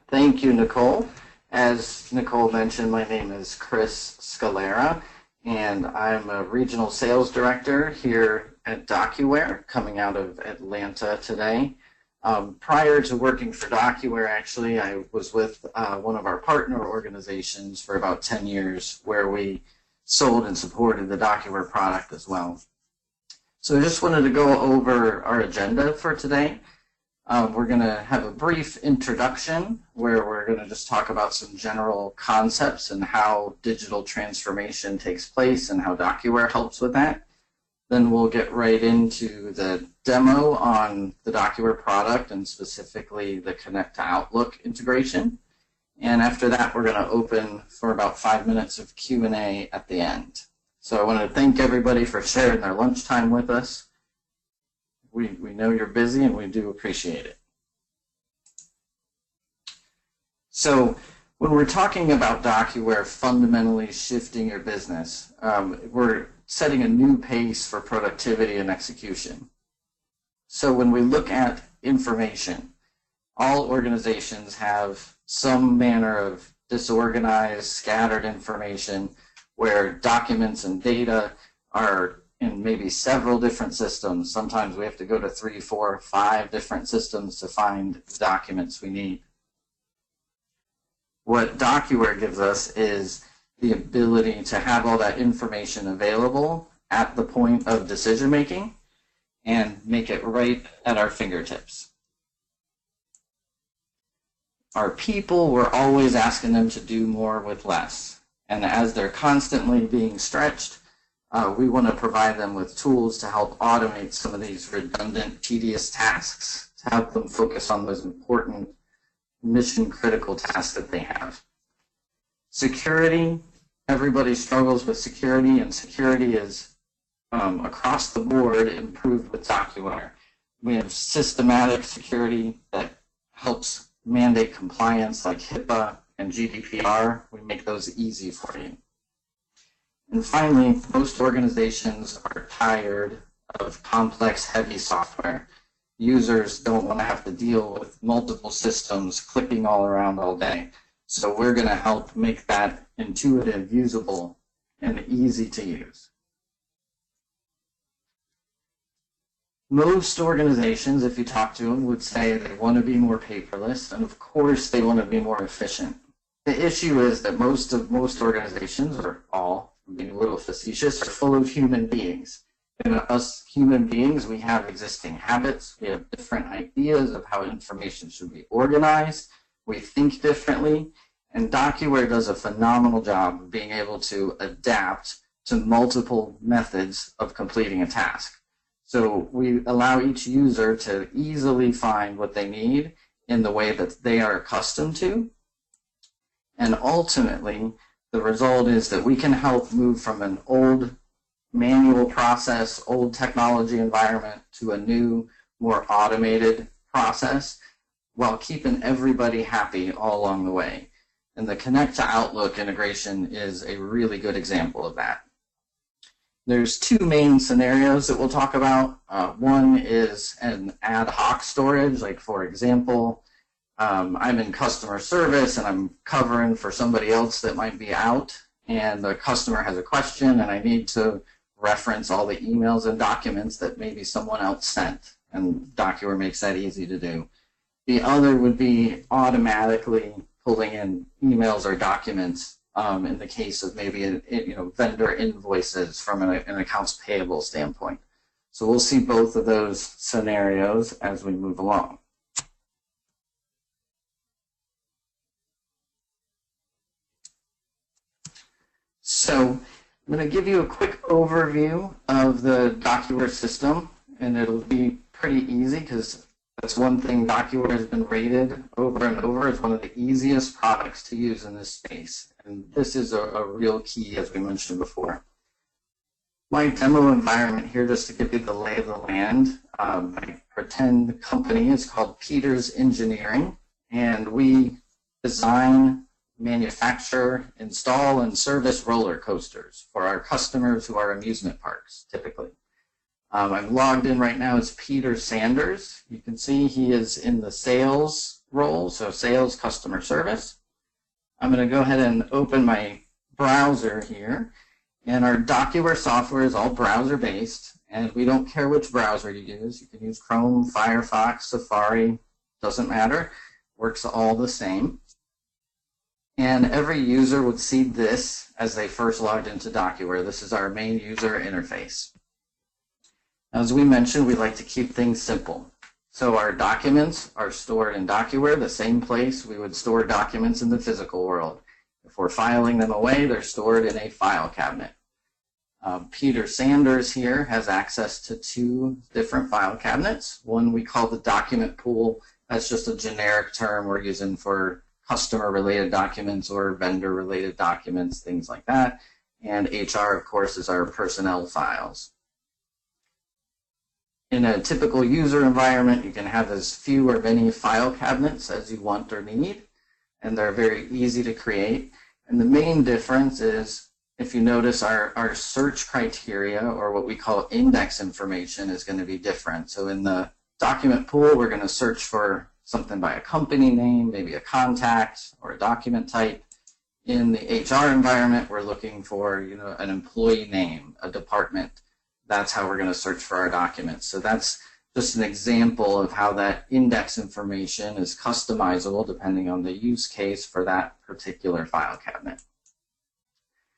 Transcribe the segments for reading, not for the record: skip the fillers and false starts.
Thank you, Nicole. As Nicole mentioned, my name is Chris Scalera, and I'm a regional sales director here at DocuWare, coming out of Atlanta today. Prior to working for DocuWare, actually, I was with one of our partner organizations for about 10 years, where we sold and supported the DocuWare product as well. So I just wanted to go over our agenda for today. We're going to have a brief introduction where we're going to just talk about some general concepts and how digital transformation takes place and how DocuWare helps with that. Then we'll get right into the demo on the DocuWare product and specifically the Connect to Outlook integration. And after that, we're going to open for about 5 minutes of Q&A at the end. So I want to thank everybody for sharing their lunchtime with us. We know you're busy and we do appreciate it. So when we're talking about DocuWare fundamentally shifting your business, we're setting a new pace for productivity and execution. So when we look at information, all organizations have some manner of disorganized, scattered information where documents and data are in maybe several different systems. Sometimes we have to go to 3, 4, 5 different systems to find the documents we need. What DocuWare gives us is the ability to have all that information available at the point of decision making and make it right at our fingertips. Our people, we're always asking them to do more with less. And as they're constantly being stretched, we want to provide them with tools to help automate some of these redundant, tedious tasks, to help them focus on those important mission-critical tasks that they have. Security, everybody struggles with security, and security is across the board improved with DocuWare. We have systematic security that helps mandate compliance like HIPAA and GDPR. We make those easy for you. And finally, most organizations are tired of complex, heavy software. Users don't want to have to deal with multiple systems clicking all around all day. So we're going to help make that intuitive, usable, and easy to use. Most organizations, if you talk to them, would say they want to be more paperless, and of course they want to be more efficient. The issue is that most organizations, or all, being a little facetious, are full of human beings. And us human beings, we have existing habits, we have different ideas of how information should be organized, we think differently, and DocuWare does a phenomenal job of being able to adapt to multiple methods of completing a task. So we allow each user to easily find what they need in the way that they are accustomed to, and ultimately, the result is that we can help move from an old manual process, old technology environment to a new, more automated process while keeping everybody happy all along the way. And the Connect to Outlook integration is a really good example of that. There's 2 main scenarios that we'll talk about. One is an ad hoc storage, like for example, I'm in customer service and I'm covering for somebody else that might be out, and the customer has a question and I need to reference all the emails and documents that maybe someone else sent, and DocuWare makes that easy to do. The other would be automatically pulling in emails or documents in the case of maybe vendor invoices from an accounts payable standpoint. So we'll see both of those scenarios as we move along. So I'm going to give you a quick overview of the DocuWare system, and it'll be pretty easy because that's one thing DocuWare has been rated over and over as one of the easiest products to use in this space. And this is a real key, as we mentioned before. My demo environment here, just to give you the lay of the land, my pretend company is called Peters Engineering, and we design, manufacture, install, and service roller coasters for our customers who are amusement parks, typically. I'm logged in right now as Peter Sanders. You can see he is in the sales role, so sales, customer service. I'm going to go ahead and open my browser here. And our DocuWare software is all browser-based, and we don't care which browser you use. You can use Chrome, Firefox, Safari, doesn't matter. Works all the same. And every user would see this as they first logged into DocuWare. This is our main user interface. As we mentioned, we like to keep things simple. So our documents are stored in DocuWare, the same place we would store documents in the physical world. If we're filing them away, they're stored in a file cabinet. Peter Sanders here has access to 2 different file cabinets. One we call the document pool. That's just a generic term we're using for customer-related documents or vendor-related documents, things like that. And HR, of course, is our personnel files. In a typical user environment, you can have as few or many file cabinets as you want or need, and they're very easy to create. And the main difference is, if you notice, our search criteria, or what we call index information, is going to be different. So in the document pool, we're going to search for something by a company name, maybe a contact or a document type. In the HR environment, we're looking for, an employee name, a department. That's how we're going to search for our documents. So that's just an example of how that index information is customizable depending on the use case for that particular file cabinet.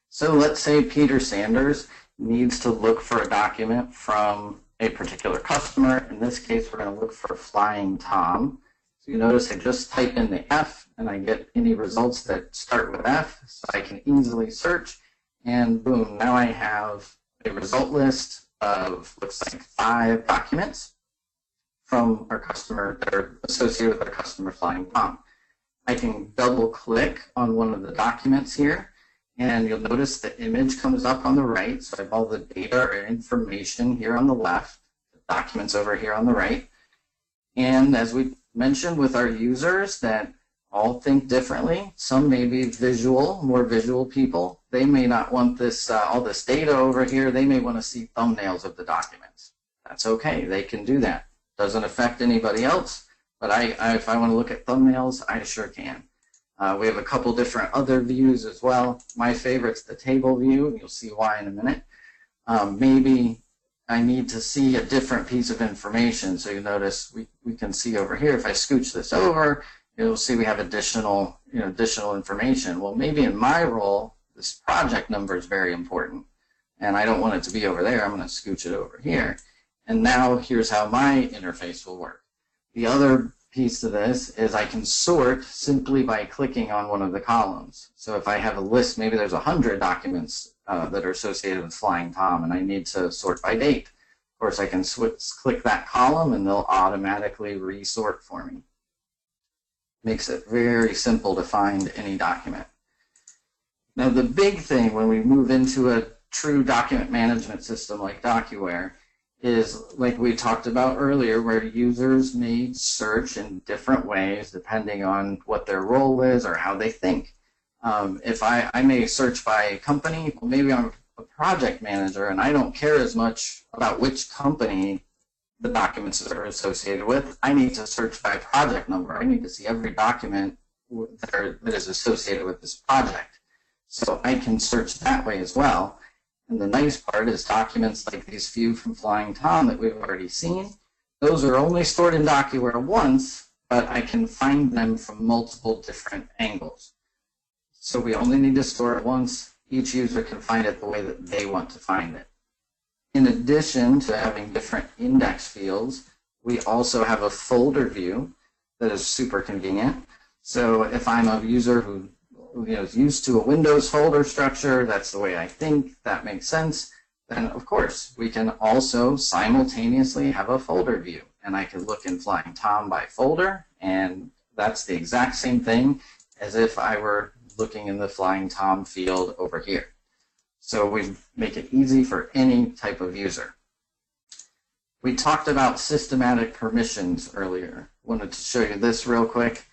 So let's say Peter Sanders needs to look for a document from a particular customer. In this case, we're going to look for Flying Tom. So you notice I just type in the F and I get any results that start with F, so I can easily search, and boom, now I have a result list of, looks like 5 documents from our customer that are associated with our customer Flying Tom. I can double click on one of the documents here, and you'll notice the image comes up on the right. So I have all the data or information here on the left, the documents over here on the right. And as we mentioned with our users that all think differently, some may be visual, more visual people. They may not want this all this data over here. They may want to see thumbnails of the documents. That's okay. They can do that. Doesn't affect anybody else. But if I want to look at thumbnails, I sure can. We have a couple different other views as well. My favorite's the table view. You'll see why in a minute. Maybe I need to see a different piece of information. So you notice we can see over here, if I scooch this over, you'll see we have additional information. Well, maybe in my role, this project number is very important, and I don't want it to be over there. I'm going to scooch it over here. And now here's how my interface will work. The other piece to this is I can sort simply by clicking on one of the columns. So if I have a list, maybe there's 100 documents that are associated with Flying Tom, and I need to sort by date. Of course, I can click that column, and they'll automatically resort for me. Makes it very simple to find any document. Now, the big thing when we move into a true document management system like DocuWare is, like we talked about earlier, where users may search in different ways depending on what their role is or how they think. If I may search by company, well, maybe I'm a project manager and I don't care as much about which company the documents are associated with. I need to search by project number. I need to see every document that is associated with this project. So I can search that way as well. And the nice part is documents like these few from Flying Tom that we've already seen, those are only stored in DocuWare once, but I can find them from multiple different angles. So we only need to store it once. Each user can find it the way that they want to find it. In addition to having different index fields, we also have a folder view that is super convenient. So if I'm a user who is used to a Windows folder structure, that's the way I think, that makes sense, then of course we can also simultaneously have a folder view. And I can look in Flying Tom by folder, and that's the exact same thing as if I were looking in the Flying Tom field over here. So we make it easy for any type of user. We talked about systematic permissions earlier. Wanted to show you this real quick.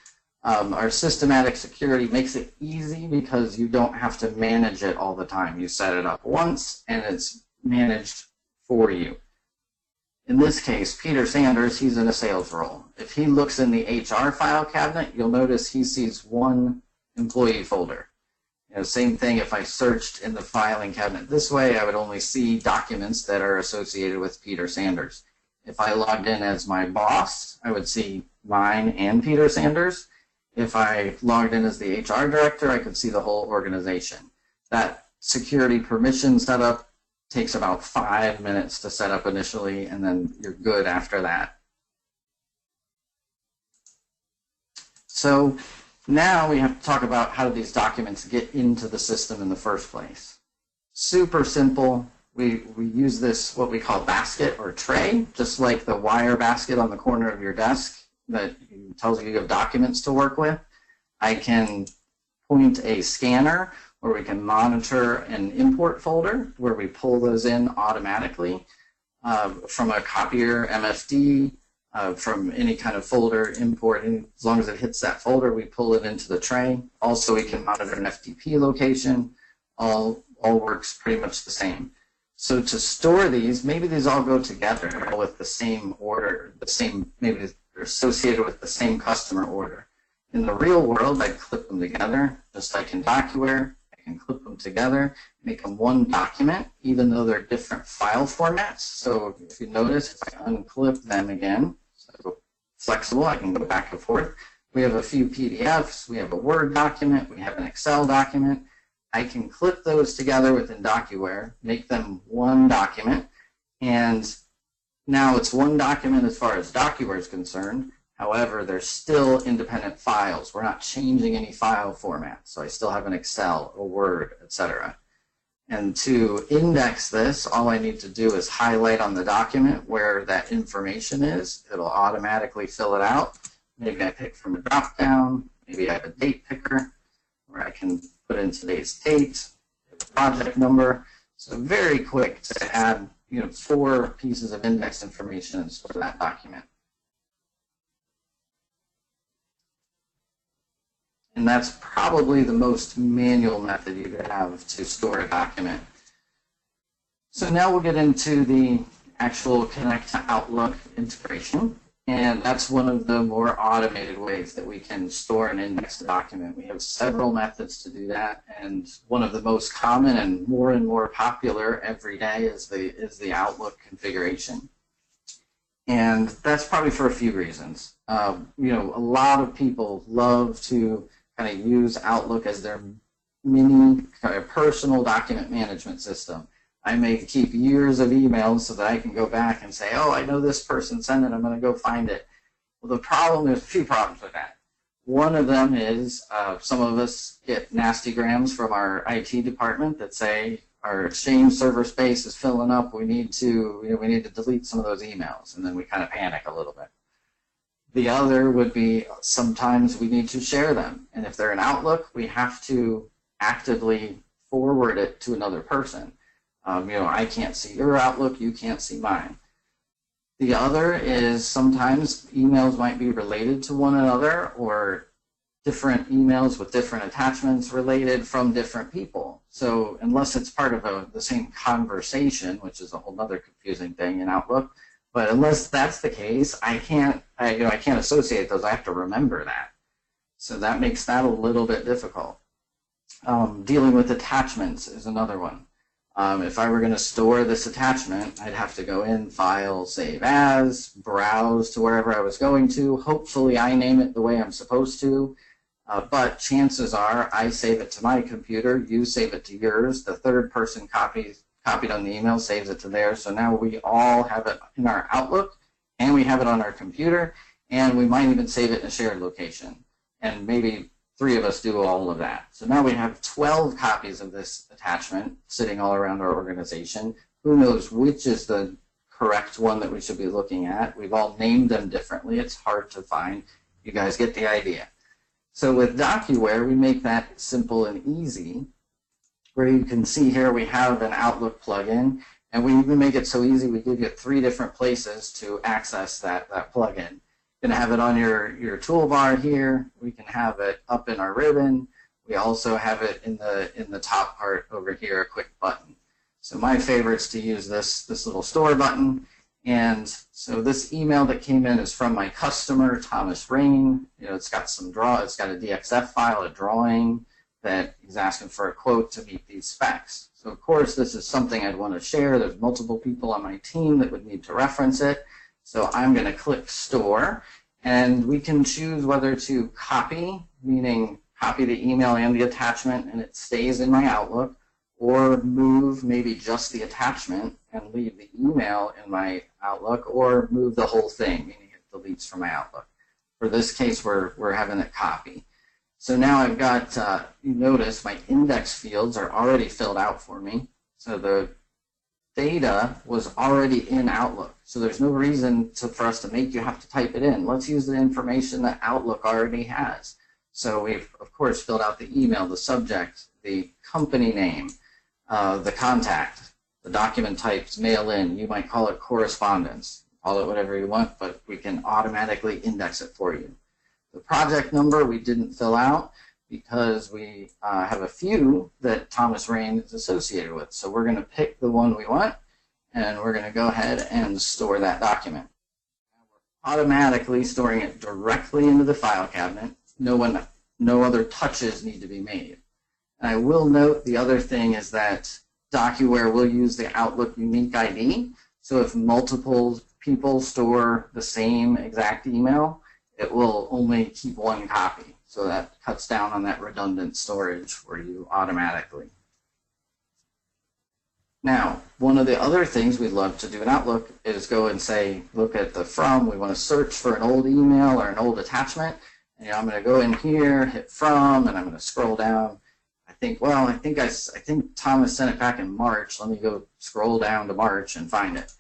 Our systematic security makes it easy because you don't have to manage it all the time. You set it up once and it's managed for you. In this case, Peter Sanders, he's in a sales role. If he looks in the HR file cabinet, you'll notice he sees one employee folder. Same thing if I searched in the filing cabinet this way, I would only see documents that are associated with Peter Sanders. If I logged in as my boss, I would see mine and Peter Sanders. If I logged in as the HR director, I could see the whole organization. That security permission setup takes about 5 minutes to set up initially, and then you're good after that. So now we have to talk about how do these documents get into the system in the first place. Super simple. We use this, what we call basket or tray, just like the wire basket on the corner of your desk that tells you have documents to work with. I can point a scanner, or we can monitor an import folder where we pull those in automatically from a copier, MFD, from any kind of folder import. And as long as it hits that folder, we pull it into the tray. Also, we can monitor an FTP location. All works pretty much the same. So to store these, maybe these all go together with the same order, maybe they're associated with the same customer order. In the real world, I clip them together, just like in DocuWare. I can clip them together, make them one document, even though they're different file formats. So if you notice, if I unclip them again, so flexible, I can go back and forth. We have a few PDFs, we have a Word document, we have an Excel document. I can clip those together within DocuWare, make them one document, and now it's one document as far as DocuWare is concerned. However, they're still independent files. We're not changing any file format, so I still have an Excel, a Word, etc. And to index this, all I need to do is highlight on the document where that information is. It'll automatically fill it out. Maybe I pick from a drop-down. Maybe I have a date picker where I can put in today's date, the project number. So very quick to add 4 pieces of index information and store that document. And that's probably the most manual method you could have to store a document. So now we'll get into the actual Connect to Outlook integration. And that's one of the more automated ways that we can store and index a document. We have several methods to do that, and one of the most common and more popular every day is the Outlook configuration. And that's probably for a few reasons. A lot of people love to kind of use Outlook as their mini kind of personal document management system. I may keep years of emails so that I can go back and say, oh, I know this person sent it, I'm going to go find it. Well, there's a few problems with that. One of them is some of us get nasty grams from our IT department that say our Exchange server space is filling up. We need to delete some of those emails, and then we kind of panic a little bit. The other would be sometimes we need to share them, and if they're in Outlook, we have to actively forward it to another person. I can't see your Outlook, you can't see mine. The other is sometimes emails might be related to one another, or different emails with different attachments related from different people. So unless it's part of the same conversation, which is a whole other confusing thing in Outlook, but unless that's the case, I can't associate those. I have to remember that. So that makes that a little bit difficult. Dealing with attachments is another one. If I were going to store this attachment, I'd have to go in, File, Save As, browse to wherever I was going to. Hopefully I name it the way I'm supposed to, but chances are I save it to my computer, you save it to yours, the third person copied on the email saves it to theirs. So now we all have it in our Outlook, and we have it on our computer, and we might even save it in a shared location. And maybe 3 of us do all of that. So now we have 12 copies of this attachment sitting all around our organization. Who knows which is the correct one that we should be looking at? We've all named them differently. It's hard to find. You guys get the idea. So with DocuWare, we make that simple and easy, where you can see here we have an Outlook plugin, and we even make it so easy we give you 3 different places to access that plugin. You can have it on your toolbar here. We can have it up in our ribbon. We also have it in the top part over here, a quick button. So my favorite is to use this little store button, And so this email that came in is from my customer, Thomas Rain. It's got it's got a DXF file, a drawing that he's asking for a quote to meet these specs. So of course, this is something I'd want to share. There's multiple people on my team that would need to reference it. So I'm going to click store, and we can choose whether to copy, meaning copy the email and the attachment and it stays in my Outlook, or move maybe just the attachment and leave the email in my Outlook, or move the whole thing, meaning it deletes from my Outlook. For this case, we're having it copy. So now I've got, you notice my index fields are already filled out for me. So the data was already in Outlook. So there's no reason for us to make you have to type it in. Let's use the information that Outlook already has. So we've, of course, filled out the email, the subject, the company name, the contact, the document types, mail in. You might call it correspondence. Call it whatever you want, but we can automatically index it for you. The project number we didn't fill out because we have a few that Thomas Rain is associated with. So we're going to pick the one we want, and we're going to go ahead and store that document. We're automatically storing it directly into the file cabinet. No other touches need to be made. And I will note the other thing is that DocuWare will use the Outlook unique ID. So if multiple people store the same exact email, it will only keep one copy. So that cuts down on that redundant storage for you automatically. Now, one of the other things we'd love to do in Outlook is go and say, look at the from. We want to search for an old email or an old attachment. And I'm going to go in here, hit from, and I'm going to scroll down. I think Thomas sent it back in March. Let me go scroll down to March and find it.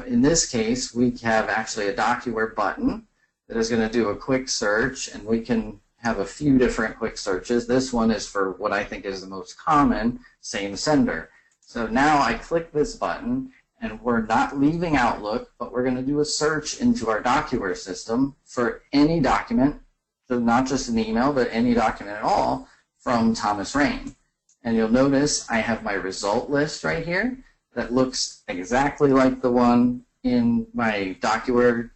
In this case, we have actually a DocuWare button that is going to do a quick search, and we can have a few different quick searches. This one is for what I think is the most common, same sender. So now I click this button, and we're not leaving Outlook, but we're going to do a search into our DocuWare system for any document, so not just an email, but any document at all from Thomas Rain. And you'll notice I have my result list right here that looks exactly like the one in my DocuWare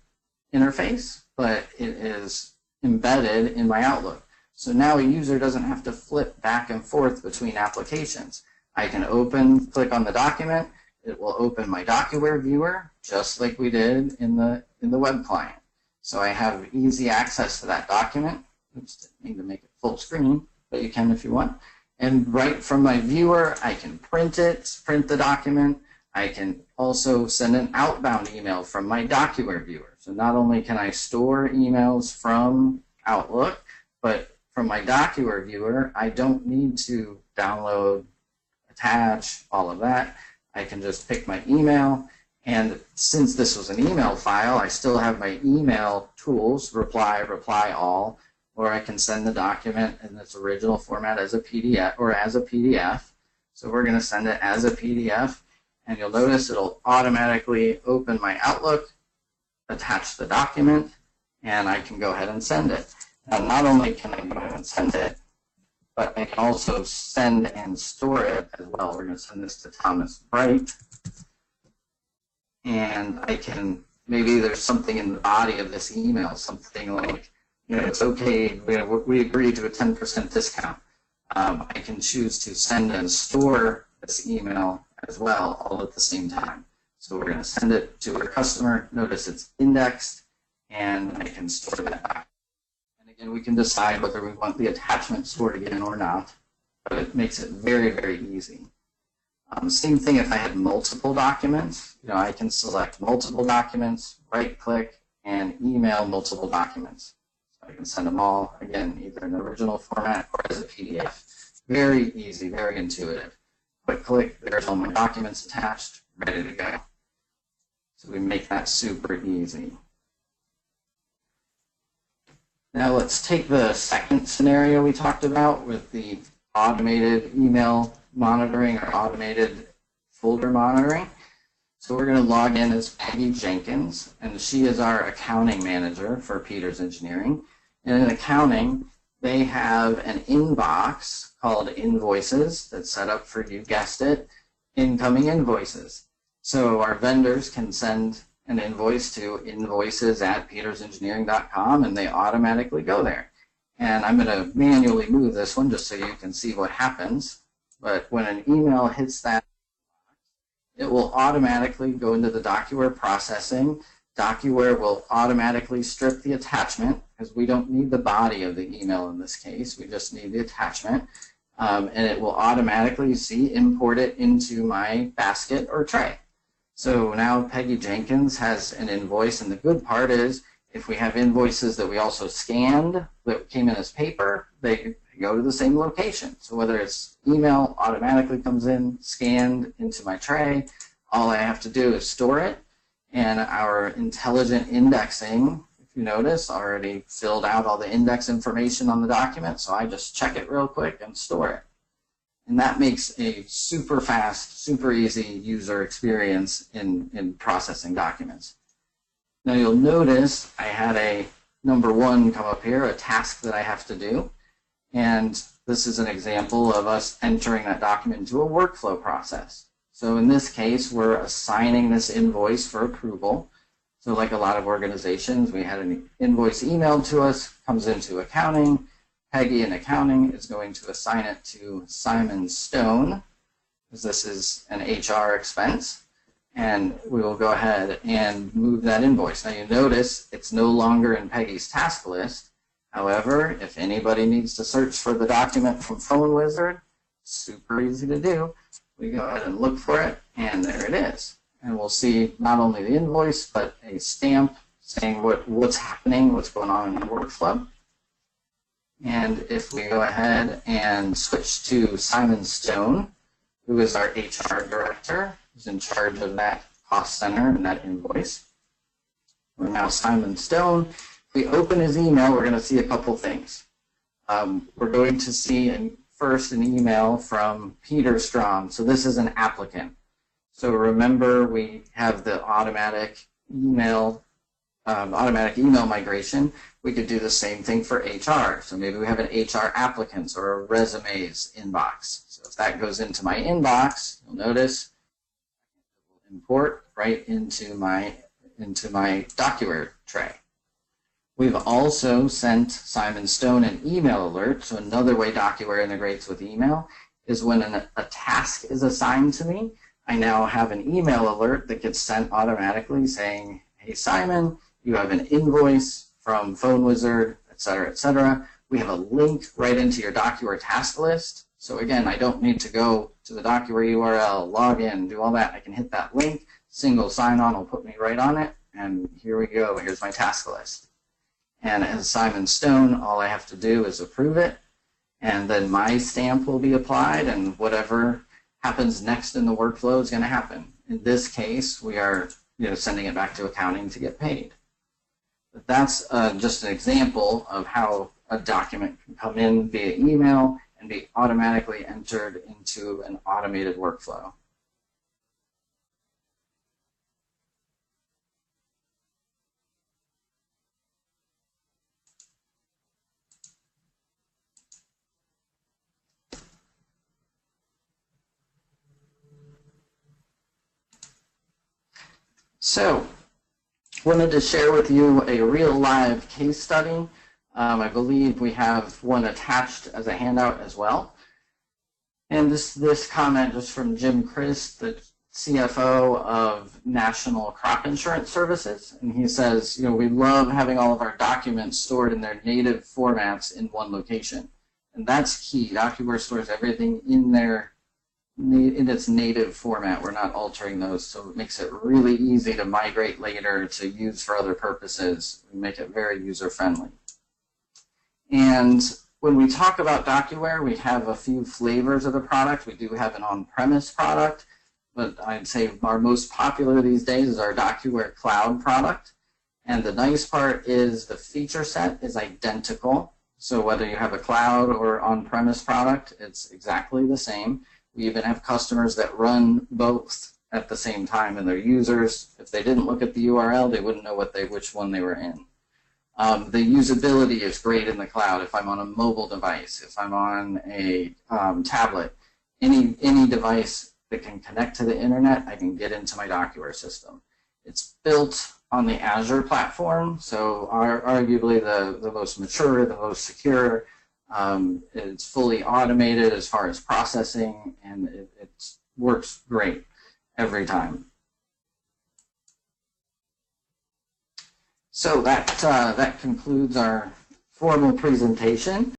interface, but it is embedded in my Outlook. So now a user doesn't have to flip back and forth between applications. I can click on the document, it will open my DocuWare viewer, just like we did in the web client. So I have easy access to that document. Oops, didn't need to make it full screen, but you can if you want. And right from my viewer, I can print the document. I can also send an outbound email from my DocuWare viewer. So not only can I store emails from Outlook, but from my DocuWare viewer, I don't need to download, attach, all of that. I can just pick my email, and since this was an email file, I still have my email tools, reply all, or I can send the document in its original format as a PDF, So we're going to send it as a PDF, and you'll notice it'll automatically open my Outlook, attach the document, and I can go ahead and send it. Now, not only can I go ahead and send it, but I can also send and store it as well. We're going to send this to Thomas Bright, and I can, maybe there's something in the body of this email, something like, it's okay, we agreed to a 10% discount. I can choose to send and store this email as well, all at the same time. So we're going to send it to our customer. Notice it's indexed, and I can store that back. And again, we can decide whether we want the attachment stored again or not, but it makes it very, very easy. Same thing if I had multiple documents. I can select multiple documents, right-click, and email multiple documents. I can send them all, again, either in the original format or as a PDF. Very easy, very intuitive. Quick click, there's all my documents attached, ready to go. So we make that super easy. Now let's take the second scenario we talked about with the automated email monitoring or automated folder monitoring. So we're going to log in as Peggy Jenkins, and she is our accounting manager for Peters Engineering. And in accounting, they have an inbox called invoices that's set up for, you guessed it, incoming invoices. So our vendors can send an invoice to invoices@petersengineering.com, and they automatically go there. And I'm going to manually move this one just so you can see what happens. But when an email hits that, it will automatically go into the DocuWare processing. DocuWare will automatically strip the attachment because we don't need the body of the email in this case. We just need the attachment. And it will automatically import it into my basket or tray. So now Peggy Jenkins has an invoice, and the good part is if we have invoices that we also scanned that came in as paper, they go to the same location. So whether it's email, automatically comes in, scanned into my tray, all I have to do is store it, and our intelligent indexing, if you notice, already filled out all the index information on the document, so I just check it real quick and store it. And that makes a super fast, super easy user experience in processing documents. Now you'll notice I had a number 1 come up here, a task that I have to do. And this is an example of us entering that document into a workflow process. So in this case, we're assigning this invoice for approval. So like a lot of organizations, we had an invoice emailed to us, comes into accounting. Peggy in accounting is going to assign it to Simon Stone, because this is an HR expense, and we will go ahead and move that invoice. Now you notice it's no longer in Peggy's task list. However, if anybody needs to search for the document from Phone Wizard, super easy to do. We go ahead and look for it, and there it is. And we'll see not only the invoice, but a stamp saying what's happening, what's going on in the workflow. And if we go ahead and switch to Simon Stone, who is our HR director, who's in charge of that cost center and that invoice. We're now Simon Stone. If we open his email, we're going to see a couple things. We're going to see first an email from Peter Strom. So this is an applicant. So remember, we have the automatic email migration. We could do the same thing for HR. So maybe we have an HR applicants or a resumes inbox. So if that goes into my inbox, you'll notice it will import right into my DocuWare tray. We've also sent Simon Stone an email alert. So another way DocuWare integrates with email is when a task is assigned to me, I now have an email alert that gets sent automatically saying, hey Simon, you have an invoice from Phone Wizard, et cetera, et cetera. We have a link right into your DocuWare task list. So again, I don't need to go to the DocuWare URL, log in, do all that. I can hit that link, single sign-on will put me right on it, and here we go. Here's my task list. And as Simon Stone, all I have to do is approve it, and then my stamp will be applied, and whatever happens next in the workflow is going to happen. In this case, we are sending it back to accounting to get paid. But that's just an example of how a document can come in via email and be automatically entered into an automated workflow. So, wanted to share with you a real live case study. I believe we have one attached as a handout as well. And this comment just from Jim Christ, the CFO of National Crop Insurance Services. And he says, we love having all of our documents stored in their native formats in one location. And that's key. DocuWare stores everything in its native format. We're not altering those, so it makes it really easy to migrate later to use for other purposes. We make it very user-friendly. And when we talk about DocuWare, we have a few flavors of the product. We do have an on-premise product, but I'd say our most popular these days is our DocuWare Cloud product. And the nice part is the feature set is identical. So whether you have a cloud or on-premise product, it's exactly the same. We even have customers that run both at the same time, and their users, if they didn't look at the URL, they wouldn't know which one they were in. The usability is great in the cloud. If I'm on a mobile device, if I'm on a tablet, any device, it can connect to the internet, I can get into my DocuWare system. It's built on the Azure platform, so arguably the most mature, the most secure. It's fully automated as far as processing, and it works great every time. So that concludes our formal presentation.